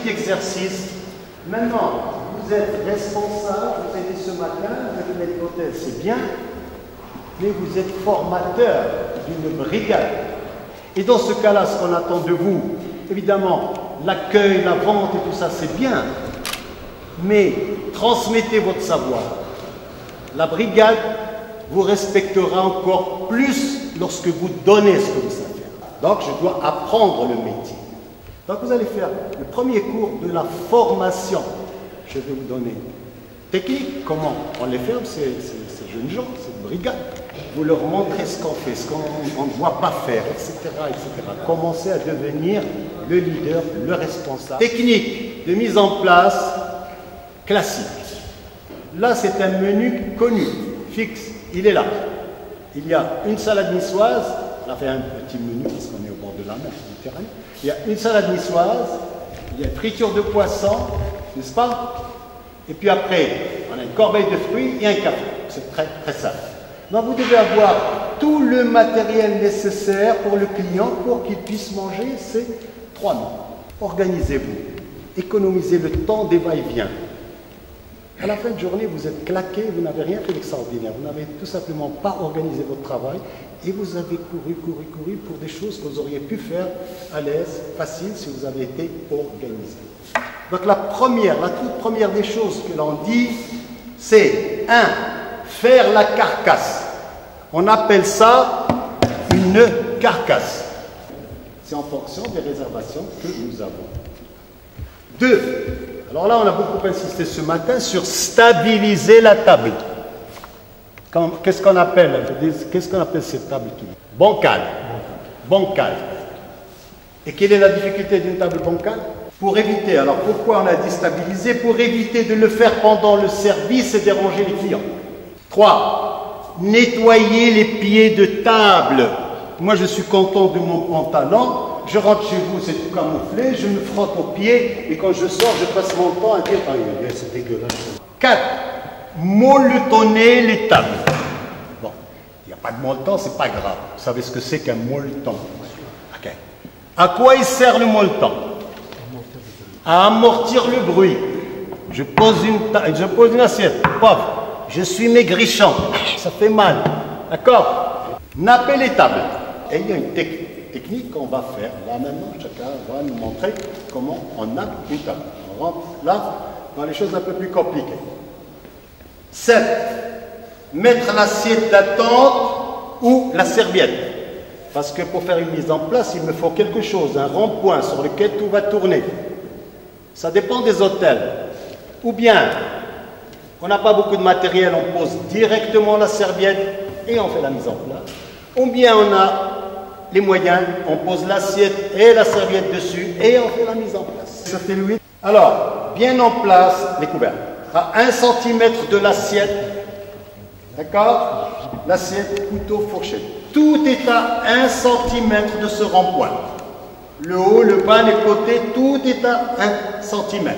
magnifique exercice. Maintenant, vous êtes responsable, vous avez dit ce matin, vous avez maître d'hôtel, c'est bien, mais vous êtes formateur d'une brigade. Et dans ce cas-là, ce qu'on attend de vous, évidemment, l'accueil, la vente et tout ça, c'est bien, mais transmettez votre savoir. La brigade vous respectera encore plus lorsque vous donnez ce que vous savez faire. Donc, je dois apprendre le métier. Donc, vous allez faire le premier cours de la formation. Je vais vous donner technique, comment on les ferme, ces jeunes gens, cette brigade. Vous leur montrez ce qu'on fait, ce qu'on ne doit pas faire, etc., etc. Commencez à devenir le leader, le responsable. Technique de mise en place classique. Là, c'est un menu connu, fixe, il est là. Il y a une salade niçoise, on a fait un petit menu parce qu'on est au bord de la mer, Méditerranée. Il y a une salade niçoise, il y a une friture de poisson, n'est-ce pas? Et puis après, on a une corbeille de fruits et un café. C'est très, très simple. Donc vous devez avoir tout le matériel nécessaire pour le client pour qu'il puisse manger ces 3 mets. Organisez-vous, économisez le temps des va-et-vient. À la fin de journée, vous êtes claqué, vous n'avez rien fait d'extraordinaire. Vous n'avez tout simplement pas organisé votre travail et vous avez couru pour des choses que vous auriez pu faire à l'aise, facile, si vous avez été organisé. Donc la toute première des choses que l'on dit, c'est 1. Faire la carcasse. On appelle ça une carcasse. C'est en fonction des réservations que nous avons. 2. Alors là, on a beaucoup insisté ce matin sur stabiliser la table. Qu'est-ce qu'on appelle cette table qui est bancale. Bancale. Et quelle est la difficulté d'une table bancale? Pour éviter, alors pourquoi on a dit stabiliser? Pour éviter de le faire pendant le service et déranger les clients. 3. Nettoyer les pieds de table. Moi, je suis content de mon pantalon. Je rentre chez vous, c'est tout camouflé. Je me frotte aux pieds. Et quand je sors, je passe mon temps à dire « Ah, c'est dégueulasse. » 4. Molletonner les tables. Bon, il n'y a pas de molleton, c'est pas grave. Vous savez ce que c'est qu'un molleton? Okay. À quoi il sert le molleton? À amortir le bruit. Je pose une assiette. Pauvre. Je suis maigrichon, ça fait mal, d'accord? Napper les tables. Et il y a une technique qu'on va faire. Là maintenant, chacun va nous montrer comment on nappe une table. On rentre là dans les choses un peu plus compliquées. 7. Mettre l'assiette d'attente ou la serviette. Parce que pour faire une mise en place, il me faut quelque chose, un rond-point sur lequel tout va tourner. Ça dépend des hôtels. Ou bien, on n'a pas beaucoup de matériel, on pose directement la serviette et on fait la mise en place. Ou bien on a les moyens, on pose l'assiette et la serviette dessus et on fait la mise en place. Ça fait le 8. Alors, bien en place, les couverts. À 1 cm de l'assiette, d'accord? L'assiette, couteau, fourchette. Tout est à 1 cm de ce rond-point. Le haut, le bas, les côtés, tout est à 1 cm.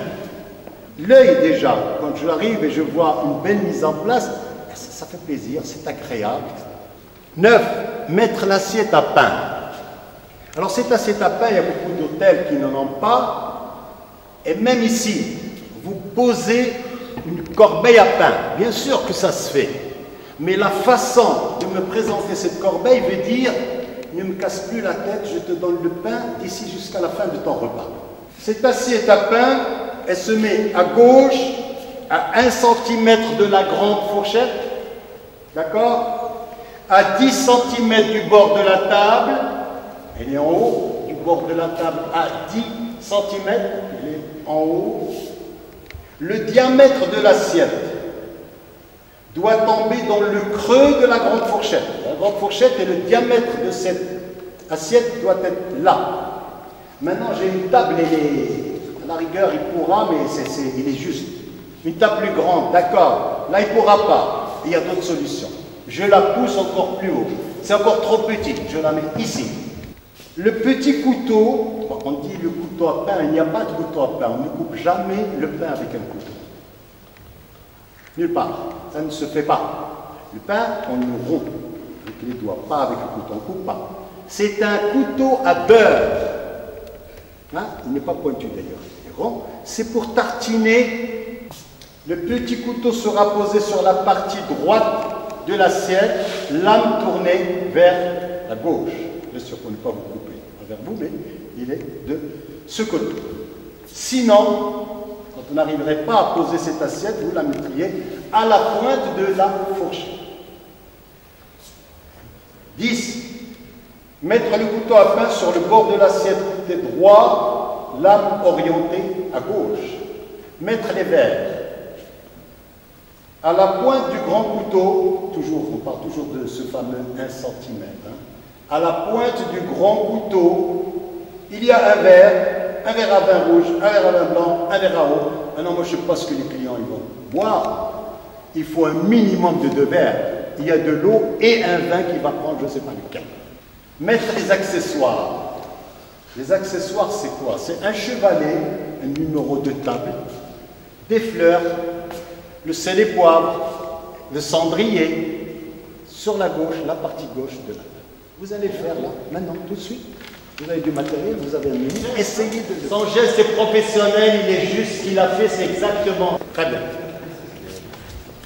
L'œil déjà, quand j'arrive et je vois une belle mise en place, ça fait plaisir, c'est agréable. 9. Mettre l'assiette à pain. Alors cette assiette à pain, il y a beaucoup d'hôtels qui n'en ont pas. Et même ici, vous posez une corbeille à pain. Bien sûr que ça se fait. Mais la façon de me présenter cette corbeille veut dire, ne me casse plus la tête, je te donne le pain d'ici jusqu'à la fin de ton repas. Cette assiette à pain, elle se met à gauche, à 1 cm de la grande fourchette, d'accord? À 10 cm du bord de la table, elle est en haut, du bord de la table à 10 cm, elle est en haut. Le diamètre de l'assiette doit tomber dans le creux de la grande fourchette. La grande fourchette et le diamètre de cette assiette doit être là. Maintenant, j'ai une table, à la rigueur, il pourra, mais il est juste. Une table plus grande, d'accord. Là, il ne pourra pas. Il y a d'autres solutions. Je la pousse encore plus haut. C'est encore trop petit. Je la mets ici. Le petit couteau, on dit le couteau à pain, il n'y a pas de couteau à pain. On ne coupe jamais le pain avec un couteau. Nulle part. Ça ne se fait pas. Le pain, on le rompt avec les doigts, pas avec le couteau. On ne coupe pas. C'est un couteau à beurre. Hein? Il n'est pas pointu d'ailleurs. Bon, c'est pour tartiner. Le petit couteau sera posé sur la partie droite de l'assiette, lame tournée vers la gauche. Bien sûr, pour ne pas vous couper vers vous, mais il est de ce côté. Sinon, quand vous n'arriverez pas à poser cette assiette, vous la mettriez à la pointe de la fourchette. 10. Mettre le couteau à pain sur le bord de l'assiette côté droit, lame orientée à gauche. Mettre les verres à la pointe du grand couteau, on parle toujours de ce fameux 1 cm. À la pointe du grand couteau, il y a un verre à vin rouge, un verre à vin blanc, un verre à eau. Non, moi je ne sais pas ce que les clients ils vont boire. Il faut un minimum de 2 verres. Il y a de l'eau et un vin qui va prendre je ne sais pas lequel. Mettre les accessoires. Les accessoires, c'est quoi? C'est un chevalet, un numéro de table, des fleurs, le sel et poivre, le cendrier, sur la gauche, la partie gauche de la table. Vous allez le faire là, maintenant, tout de suite. Vous avez du matériel, vous avez un minute, essayez de le... Son geste est professionnel, il est juste, ce qu'il a fait, c'est exactement. Très bien.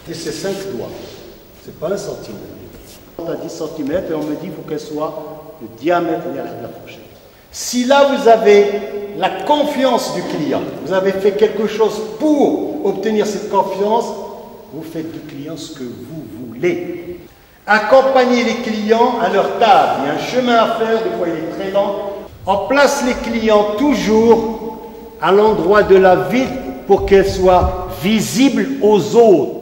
Et c'est 5 doigts. C'est pas 1 centimètre. On a 10 cm et on me dit qu'il faut qu'elle soit le diamètre de la fourchette. Si là vous avez la confiance du client, vous avez fait quelque chose pour obtenir cette confiance, vous faites du client ce que vous voulez. Accompagnez les clients à leur table. Il y a un chemin à faire, des fois il est très lent. On place les clients toujours à l'endroit de la vide pour qu'elle soit visible aux autres.